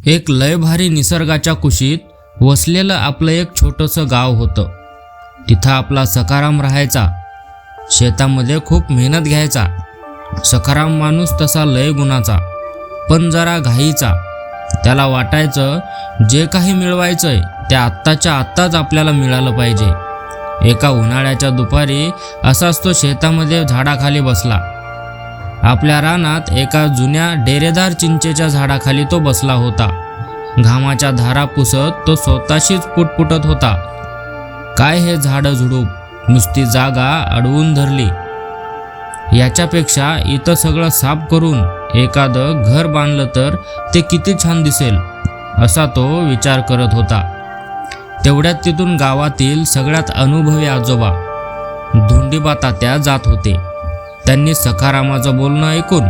एक लय भारी निसर्गाच्या कुशीत वसलेलं आपलं एक छोटंसं गाव होतं. तिथं आपला सखाराम राहायचा. शेतामध्ये खूप मेहनत घ्यायचा. सखाराम माणूस तसा लय गुणाचा, पण जरा घाईचा. त्याला वाटायचं जे काही मिळवायचंय ते आत्ताच्या आत्ताच आपल्याला मिळालं पाहिजे. एका उन्हाळ्याच्या दुपारी असाच तो शेतामध्ये झाडाखाली बसला. आपल्या रानात एका जुन्या डेरेदार चिंचेच्या झाडाखाली तो बसला होता. घामाच्या धारा पुसत तो स्वतःशीच पुटपुटत होता. काय हे झाडं झुडूप, नुसती जागा अडवून धरली. याच्यापेक्षा इथं सगळं साफ करून एखादं घर बांधलं तर ते किती छान दिसेल, असा तो विचार करत होता. तेवढ्यात तिथून गावातील सगळ्यात अनुभवी आजोबा धोंडीबा तात्या जात होते. त्यांनी सखारामाचं बोलणं ऐकून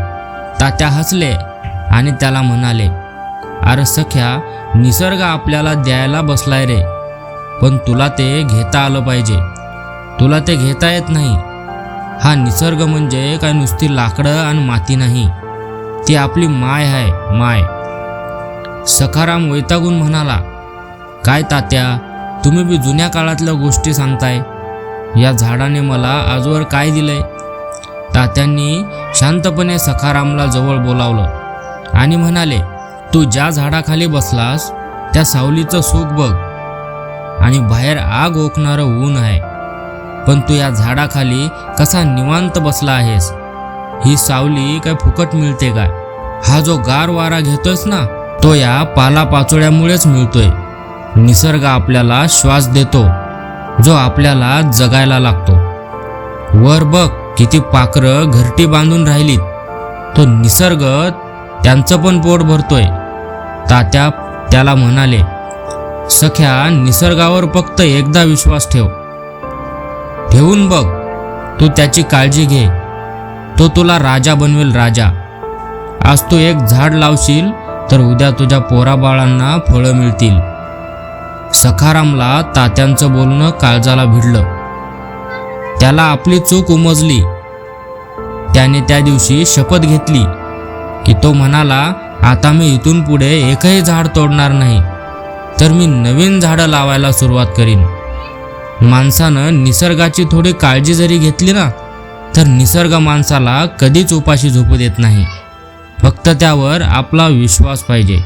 तात्या हसले आणि त्याला म्हणाले, अरे सख्या, निसर्ग आपल्याला द्यायला बसलाय रे, पण तुला ते घेता आलं पाहिजे. तुला ते घेता येत नाही. हा निसर्ग म्हणजे काय नुसती लाकडं आणि माती नाही, ती आपली माय आहे, माय. सखाराम वैतागून म्हणाला, काय तात्या, तुम्ही बी जुन्या काळातल्या गोष्टी सांगताय. या झाडाने मला आजवर काय दिलंय? तात्यांनी शांतपणे सखारामला जवळ बोलावलं आणि म्हणाले, तू ज्या झाडाखाली बसलास त्या सावलीचं सुख बघ. आणि बाहेर आग ओकणारं ऊन आहे, पण तू या झाडाखाली कसा निवांत बसला आहेस. ही सावली काय फुकट मिळते काय? हा जो गार वारा घेतोयस ना, तो या पालापाचोळ्यामुळेच मिळतोय. निसर्ग आपल्याला श्वास देतो, जो आपल्याला जगायला लागतो. वर बघ किती पाखरं घरटी बांधून राहिलीत. तो निसर्ग त्यांचं पण पोट भरतोय. तात्या त्याला म्हणाले, सख्या, निसर्गावर फक्त एकदा विश्वास ठेवून बघ. तू त्याची काळजी घे, तो तुला राजा बनवेल, राजा. आज तू एक झाड लावशील तर उद्या तुझ्या पोराबाळांना फळं मिळतील. सखारामला तात्यांचं बोलणं काळजाला भिडलं. त्याला आपली चूक उमजली. त्याने त्या दिवशी शपथ घेतली की तो म्हणाला, आता मी इथून पुढे एकही झाड तोडणार नाही, तर मी नवीन झाडं लावायला सुरुवात करीन. माणसानं निसर्गाची थोडी काळजी जरी घेतली ना, तर निसर्ग माणसाला कधीच उपाशी झोपू देत नाही. फक्त त्यावर आपला विश्वास पाहिजे.